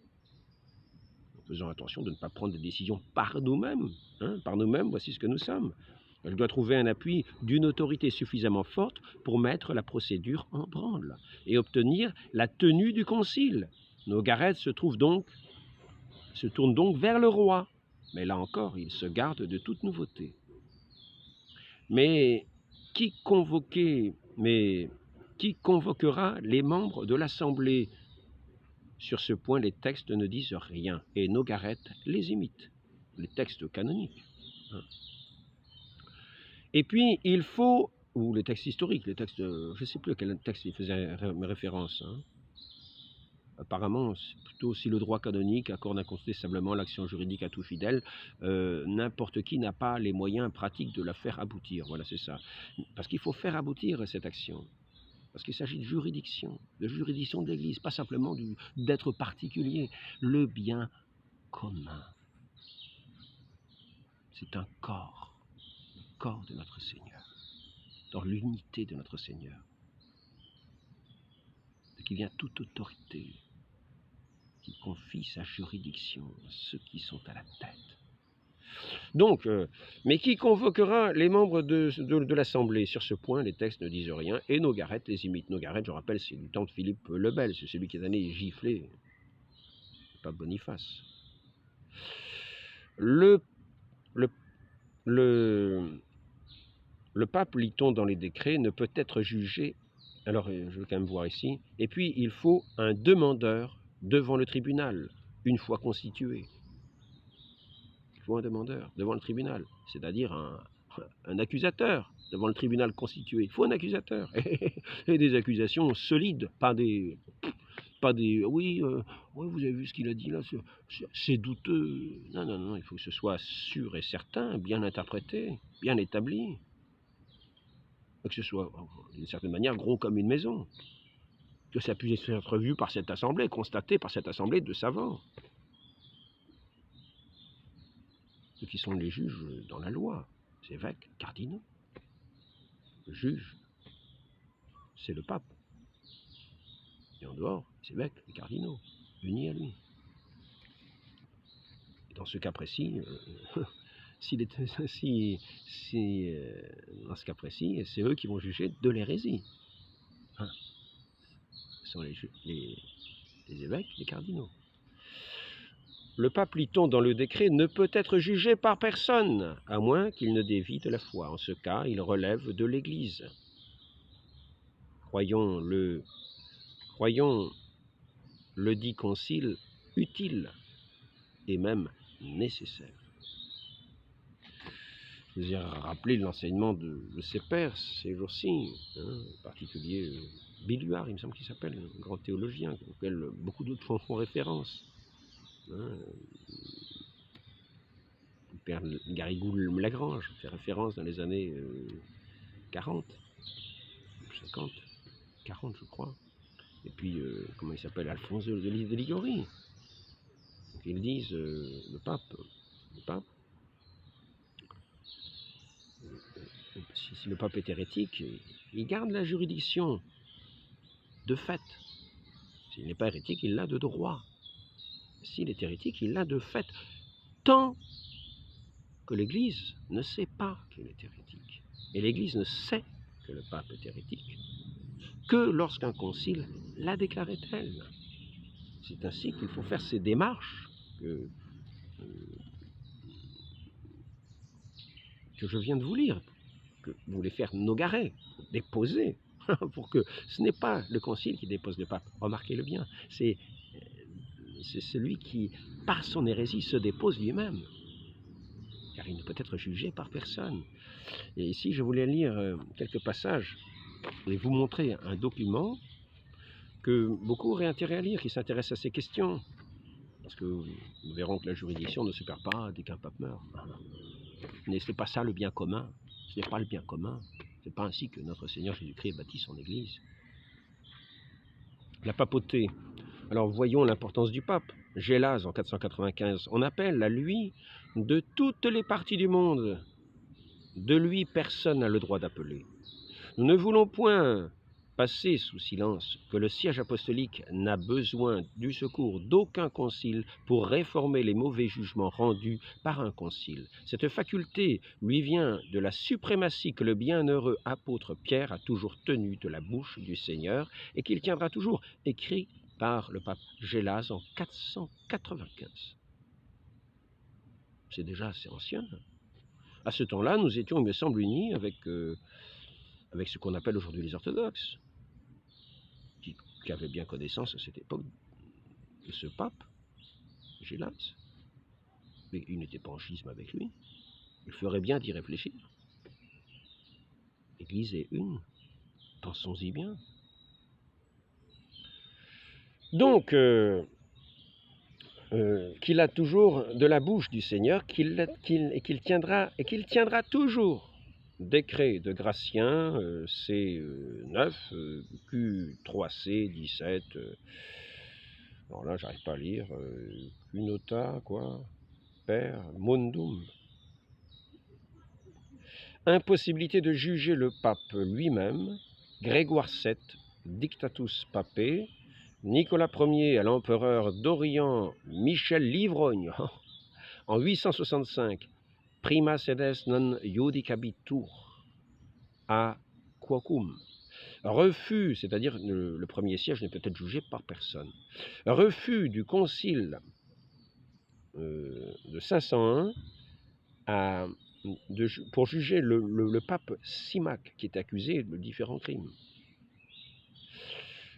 En faisant attention de ne pas prendre des décisions par nous-mêmes. Par nous-mêmes, voici ce que nous sommes. Elle doit trouver un appui d'une autorité suffisamment forte pour mettre la procédure en branle et obtenir la tenue du concile. Nogaret se tourne donc vers le roi. Mais là encore, il se garde de toute nouveauté. Mais qui convoquera les membres de l'Assemblée? Sur ce point, les textes ne disent rien, et Nogaret les imite, les textes canoniques. Et puis, il faut, ou les textes historiques, les textes, je ne sais plus à quel texte il faisait référence, Apparemment, c'est plutôt si le droit canonique accorde incontestablement l'action juridique à tout fidèle, n'importe qui n'a pas les moyens pratiques de la faire aboutir. Voilà, c'est ça. Parce qu'il faut faire aboutir cette action. Parce qu'il s'agit de juridiction de l'Église, pas simplement d'être particulier. Le bien commun. C'est un corps, le corps de notre Seigneur, dans l'unité de notre Seigneur, de qui vient toute autorité, qui confie sa juridiction à ceux qui sont à la tête. Donc, mais qui convoquera les membres de l'Assemblée? Sur ce point, les textes ne disent rien, et Nogaret les imite. Nogaret, je rappelle, c'est du temps de Philippe le Bel, c'est celui qui est allé gifler, pas Boniface. Le pape, lit-on dans les décrets, ne peut être jugé, alors je veux quand même voir ici, et puis il faut un demandeur devant le tribunal, une fois constitué. Il faut un demandeur devant le tribunal, c'est-à-dire un accusateur devant le tribunal constitué. Il faut un accusateur, et des accusations solides, pas des oui, vous avez vu ce qu'il a dit là, c'est douteux. Non, il faut que ce soit sûr et certain, bien interprété, bien établi. Que ce soit, d'une certaine manière, gros comme une maison. Que ça puisse être vu par cette assemblée, constaté par cette assemblée de savants. Ceux qui sont les juges dans la loi, les évêques, cardinaux. Le juge, c'est le pape. Et en dehors, les évêques, les cardinaux, unis à lui. Et dans ce cas précis, dans ce cas précis, c'est eux qui vont juger de l'hérésie. Ce sont les évêques, les cardinaux. Le pape, lit-on dans le décret, ne peut être jugé par personne, à moins qu'il ne dévie de la foi. En ce cas, il relève de l'Église. Croyons le dit concile utile et même nécessaire. Je vous ai rappelé l'enseignement de ses pères ces jours-ci, en particulier Biluard, il me semble qu'il s'appelle, un grand théologien, auquel beaucoup d'autres font référence. Le père Garrigou-Lagrange fait référence dans les années 40, 50, 40 je crois. Et puis, comment il s'appelle, Alphonse de Liguori. Donc ils disent, le pape, si le pape est hérétique, il garde la juridiction de fait. S'il n'est pas hérétique, il l'a de droit. S'il est hérétique, il l'a de fait, tant que l'Église ne sait pas qu'il est hérétique. Et l'Église ne sait que le pape est hérétique que lorsqu'un concile l'a déclaré tel. C'est ainsi qu'il faut faire ces démarches que je viens de vous lire, que vous voulez faire nogaret, déposer, pour que ce n'est pas le concile qui dépose le pape. Remarquez-le bien, c'est celui qui, par son hérésie, se dépose lui-même, car il ne peut être jugé par personne. Et ici, je voulais lire quelques passages et vous montrer un document que beaucoup auraient intérêt à lire, qui s'intéresse à ces questions. Parce que nous verrons que la juridiction ne se perd pas dès qu'un pape meurt. Mais ce n'est pas ça le bien commun. Ce n'est pas le bien commun. Ce n'est pas ainsi que notre Seigneur Jésus-Christ bâtit son Église. La papauté. Alors voyons l'importance du pape. Gélase en 495. On appelle à lui de toutes les parties du monde. De lui, personne n'a le droit d'appeler. Nous ne voulons point passer sous silence que le siège apostolique n'a besoin du secours d'aucun concile pour réformer les mauvais jugements rendus par un concile. Cette faculté lui vient de la suprématie que le bienheureux apôtre Pierre a toujours tenue de la bouche du Seigneur et qu'il tiendra toujours, écrit par le pape Gélase en 495. C'est déjà assez ancien. À ce temps-là, nous étions, il me semble, unis avec ce qu'on appelle aujourd'hui les orthodoxes, qui avaient bien connaissance à cette époque de ce pape, Gélase. Mais il n'était pas en schisme avec lui. Il ferait bien d'y réfléchir. L'Église est une. Pensons-y bien. Donc, qu'il a toujours de la bouche du Seigneur, qu'il tiendra toujours. Décret de Gratien, C9, Q3C 17. Alors là, j'arrive pas à lire. Cunota, quoi. Per Mundum. Impossibilité de juger le pape lui-même. Grégoire VII, Dictatus Papae. Nicolas Ier à l'empereur d'Orient, Michel Livrogne, en 865. Prima sedes non judicabitur à quocum. Refus, c'est-à-dire le premier siège ne peut être jugé par personne. Refus du concile de 501 pour juger le pape Symaque, qui est accusé de différents crimes.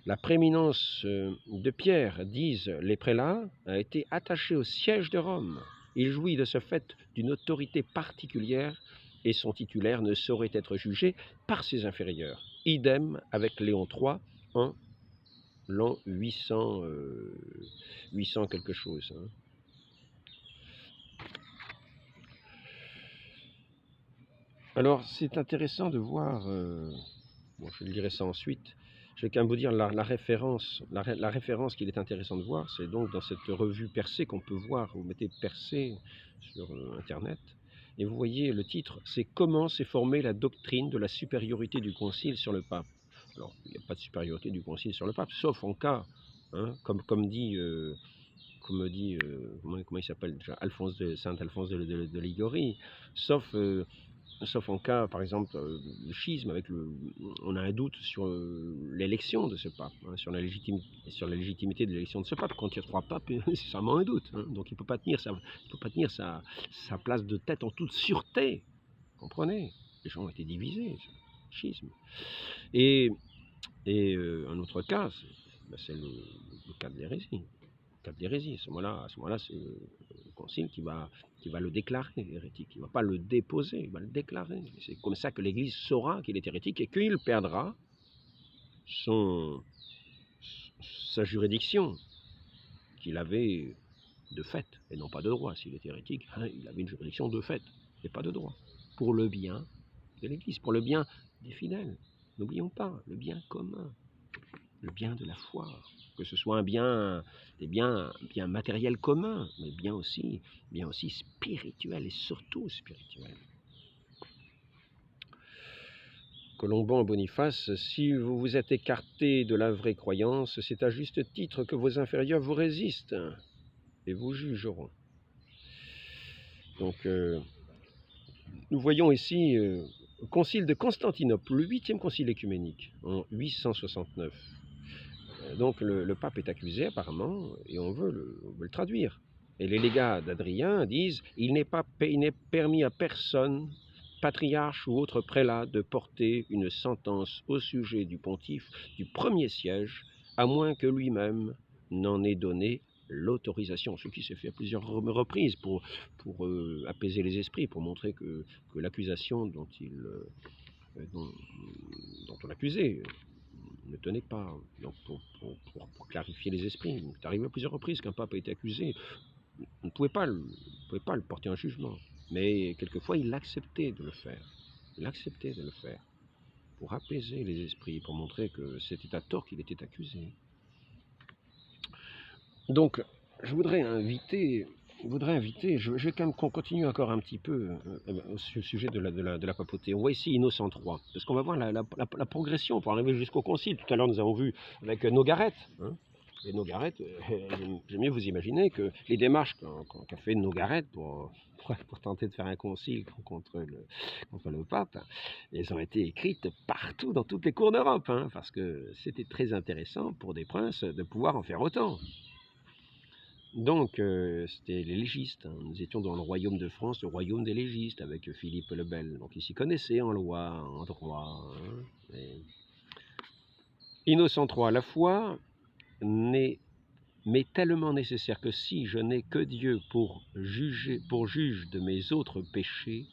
La prééminence de Pierre, disent les prélats, a été attachée au siège de Rome. Il jouit de ce fait d'une autorité particulière et son titulaire ne saurait être jugé par ses inférieurs. Idem avec Léon III en l'an 800 quelque chose. Alors c'est intéressant de voir, bon, je dirai ça ensuite, je vais quand même vous dire la référence qu'il est intéressant de voir, c'est donc dans cette revue Percé qu'on peut voir, vous mettez Percé sur Internet, et vous voyez le titre, c'est « Comment s'est formée la doctrine de la supériorité du Concile sur le pape ». Alors, il n'y a pas de supériorité du Concile sur le pape, sauf en cas, comme dit, comment il s'appelle déjà, Saint Alphonse de Liguori, sauf en cas, par exemple, de schisme, on a un doute sur l'élection de ce pape, sur la légitimité de l'élection de ce pape. Quand il y a 3 papes, c'est seulement un doute. Donc il ne peut pas tenir sa place de tête en toute sûreté. Comprenez? Les gens ont été divisés, schisme. Et un autre cas, c'est le cas de l'hérésie. À ce moment-là, c'est le concile qui va le déclarer hérétique. Il ne va pas le déposer, il va le déclarer. C'est comme ça que l'Église saura qu'il est hérétique et qu'il perdra sa juridiction qu'il avait de fait, et non pas de droit. S'il est hérétique, il avait une juridiction de fait, et pas de droit. Pour le bien de l'Église, pour le bien des fidèles. N'oublions pas, le bien commun, le bien de la foi. Que ce soit des biens matériels communs, mais bien aussi spirituels, et surtout spirituels. Colomban et Boniface, si vous vous êtes écarté de la vraie croyance, c'est à juste titre que vos inférieurs vous résistent et vous jugeront. Donc, Nous voyons ici le concile de Constantinople, le 8e concile écuménique, en 869. Donc le pape est accusé apparemment, et on veut le traduire. Et les légats d'Adrien disent « Il n'est permis à personne, patriarche ou autre prélat, de porter une sentence au sujet du pontife du premier siège, à moins que lui-même n'en ait donné l'autorisation », ce qui s'est fait à plusieurs reprises pour apaiser les esprits, pour montrer que l'accusation dont on l'accusait ne tenait pas. Donc pour clarifier les esprits, il est arrivé à plusieurs reprises qu'un pape a été accusé. On ne pouvait pas le porter en jugement, mais quelquefois il acceptait de le faire. Il acceptait de le faire pour apaiser les esprits, pour montrer que c'était à tort qu'il était accusé. Donc, je voudrais inviter, je vais quand même qu'on continue encore un petit peu au sujet de la papauté. On voit ici Innocent III, parce qu'on va voir la progression pour arriver jusqu'au concile. Tout à l'heure, nous avons vu avec Nogaret. Et Nogaret, j'aime mieux vous imaginer que les démarches qu'a fait Nogaret pour tenter de faire un concile contre le pape, elles ont été écrites partout dans toutes les cours d'Europe, parce que c'était très intéressant pour des princes de pouvoir en faire autant. Donc, c'était les légistes. Nous étions dans le royaume de France, le royaume des légistes, avec Philippe le Bel. Donc, il s'y connaissait en loi, en droit. Innocent III, la foi m'est tellement nécessaire que si je n'ai que Dieu pour juge de mes autres péchés,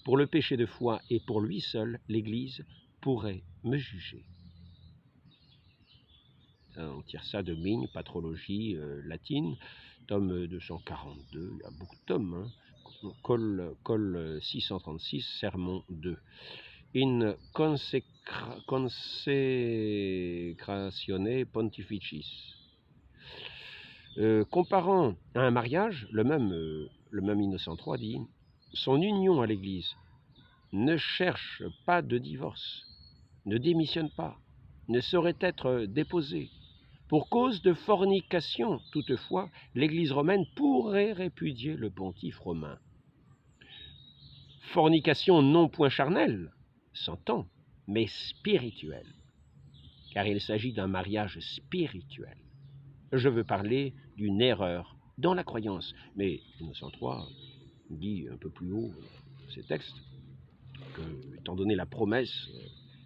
pour le péché de foi et pour lui seul, l'Église pourrait me juger. On tire ça de Migne, Patrologie latine, tome 242, il y a beaucoup de tomes, col 636, sermon 2. In consecratione pontificis. Comparant à un mariage, le même Innocent III dit « Son union à l'Église ne cherche pas de divorce, ne démissionne pas, ne saurait être déposée. Pour cause de fornication, toutefois, l'Église romaine pourrait répudier le pontife romain. Fornication non point charnelle, s'entend, mais spirituelle, car il s'agit d'un mariage spirituel. Je veux parler d'une erreur dans la croyance. » Mais Innocent III dit un peu plus haut dans ses textes que, étant donné la promesse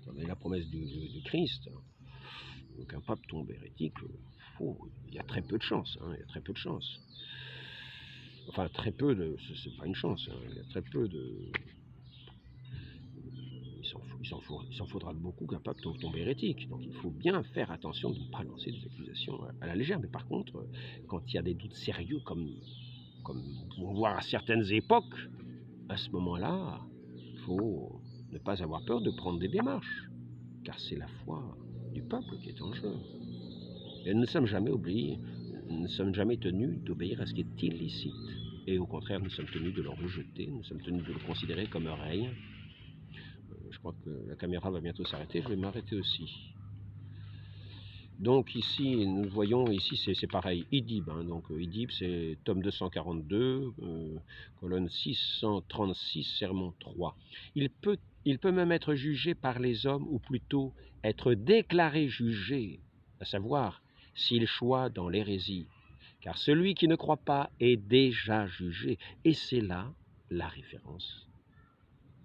du Christ, qu'un pape tombe hérétique, il y a très peu de chance. Il y a très peu de chance. Enfin, très peu de... c'est pas une chance. Il y a très peu de... Il s'en faudra beaucoup qu'un pape tombe hérétique. Donc il faut bien faire attention de ne pas lancer des accusations à la légère. Mais par contre, quand il y a des doutes sérieux, comme nous pouvons voir à certaines époques, à ce moment-là, il faut ne pas avoir peur de prendre des démarches. Car c'est la foi du peuple qui est en jeu. Et nous ne sommes jamais oubliés, nous ne sommes jamais tenus d'obéir à ce qui est illicite. Et au contraire, nous sommes tenus de le rejeter, nous sommes tenus de le considérer comme un règne. Je crois que la caméra va bientôt s'arrêter, je vais m'arrêter aussi. Donc ici, nous voyons, ici c'est pareil, Idib. Donc Idib, c'est tome 242, colonne 636, sermon 3. Il peut même être jugé par les hommes, ou plutôt être déclaré jugé, à savoir s'il choit dans l'hérésie. Car celui qui ne croit pas est déjà jugé. Et c'est là la référence.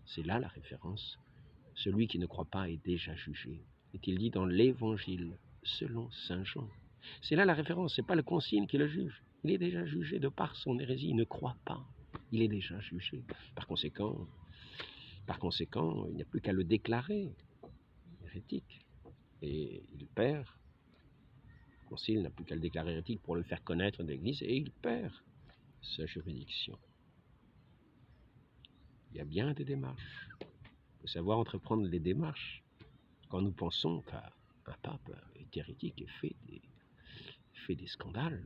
C'est là la référence. Celui qui ne croit pas est déjà jugé. Est-il dit dans l'Évangile selon saint Jean. C'est là la référence, c'est pas le concile qui le juge. Il est déjà jugé de par son hérésie, il ne croit pas. Il est déjà jugé. Par conséquent, il n'y a plus qu'à le déclarer hérétique. Et il perd. Le concile n'a plus qu'à le déclarer hérétique pour le faire connaître de l'Église, et il perd sa juridiction. Il y a bien des démarches. Il faut savoir entreprendre les démarches quand nous pensons qu'un pape est hérétique et fait des scandales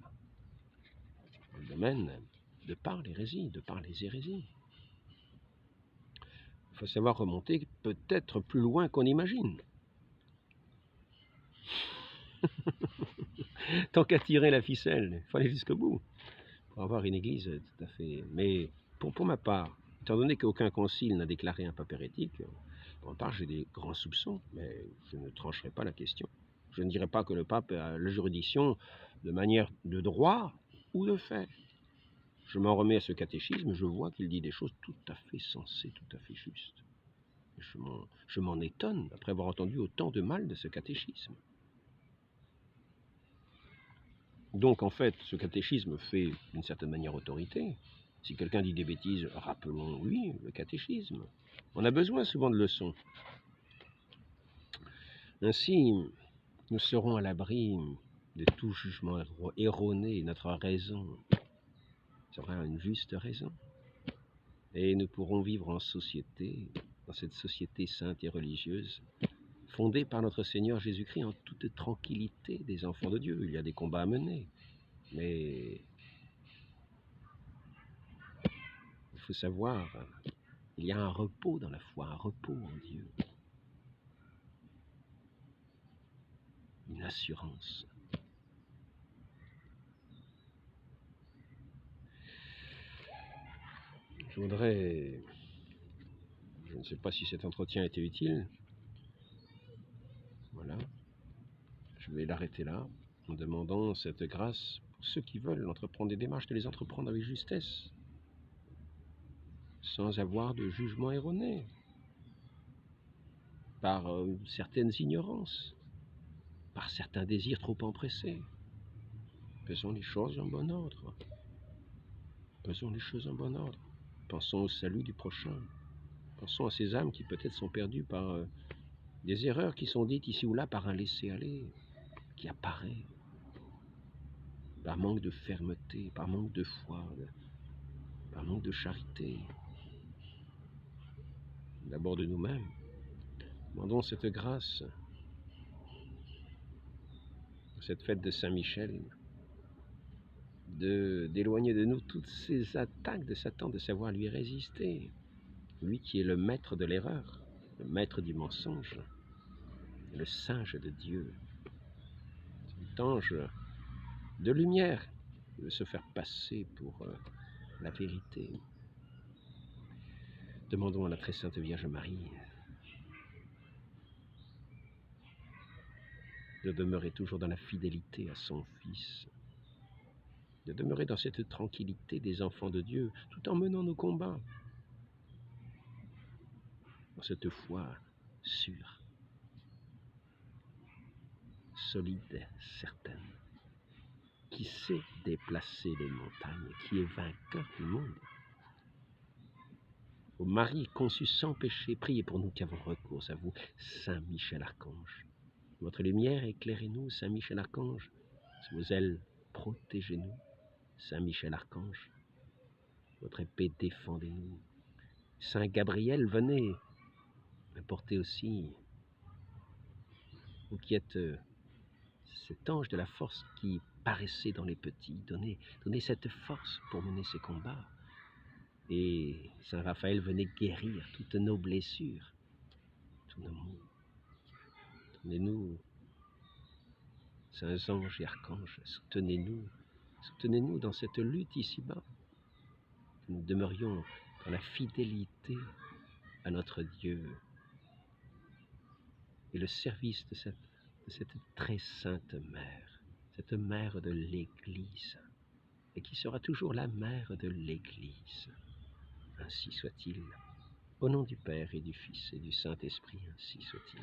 dans le domaine de par l'hérésie, de par les hérésies. Il faut savoir remonter peut-être plus loin qu'on imagine. Tant qu'à tirer la ficelle, il faut aller jusqu'au bout pour avoir une église tout à fait... Mais pour ma part, Étant donné qu'aucun concile n'a déclaré un pape hérétique, pour ma part, j'ai des grands soupçons, mais je ne trancherai pas la question. Je ne dirai pas que le pape a la juridiction de manière de droit ou de fait. Je m'en remets à ce catéchisme, je vois qu'il dit des choses tout à fait sensées, tout à fait justes. Je m'en étonne après avoir entendu autant de mal de ce catéchisme. Donc en fait, ce catéchisme fait d'une certaine manière autorité. Si quelqu'un dit des bêtises, rappelons-lui le catéchisme. On a besoin souvent de leçons. Ainsi, nous serons à l'abri de tout jugement erroné. Notre raison sera une juste raison. Et nous pourrons vivre en société, dans cette société sainte et religieuse, fondée par notre Seigneur Jésus-Christ en toute tranquillité des enfants de Dieu. Il y a des combats à mener, mais il faut savoir, il y a un repos dans la foi, un repos en Dieu, une assurance. Je ne sais pas si cet entretien a été utile. Voilà, je vais l'arrêter là, en demandant cette grâce pour ceux qui veulent entreprendre des démarches, de les entreprendre avec justesse, sans avoir de jugement erroné, par certaines ignorances, par certains désirs trop empressés. Faisons les choses en bon ordre. Faisons les choses en bon ordre. Pensons au salut du prochain. Pensons à ces âmes qui peut-être sont perdues par des erreurs qui sont dites ici ou là par un laisser-aller qui apparaît, par manque de fermeté, par manque de foi, par manque de charité. D'abord de nous-mêmes. Demandons cette grâce, cette fête de Saint-Michel, d'éloigner de nous toutes ces attaques de Satan, de savoir lui résister. Lui qui est le maître de l'erreur, le maître du mensonge, le singe de Dieu, cet ange de lumière qui veut se faire passer pour la vérité. Demandons à la très sainte Vierge Marie de demeurer toujours dans la fidélité à son Fils, de demeurer dans cette tranquillité des enfants de Dieu, tout en menant nos combats, dans cette foi sûre, solide, certaine, qui sait déplacer les montagnes, qui est vainqueur du monde. Ô Marie conçue sans péché, priez pour nous qui avons recours à vous, Saint Michel Archange. Votre lumière éclairez-nous, Saint Michel Archange. Sous vos ailes, protégez-nous, Saint Michel Archange. Votre épée, défendez-nous. Saint Gabriel, venez apporter aussi, vous qui êtes cet ange de la force qui paraissait dans les petits, donnez cette force pour mener ces combats. Et Saint Raphaël, venez guérir toutes nos blessures, tous nos maux. Donnez-nous, saints anges et archanges, soutenez-nous dans cette lutte ici-bas, que nous demeurions dans la fidélité à notre Dieu et le service de cette très sainte mère, cette mère de l'Église, et qui sera toujours la mère de l'Église. Ainsi soit-il. Au nom du Père et du Fils et du Saint-Esprit, ainsi soit-il.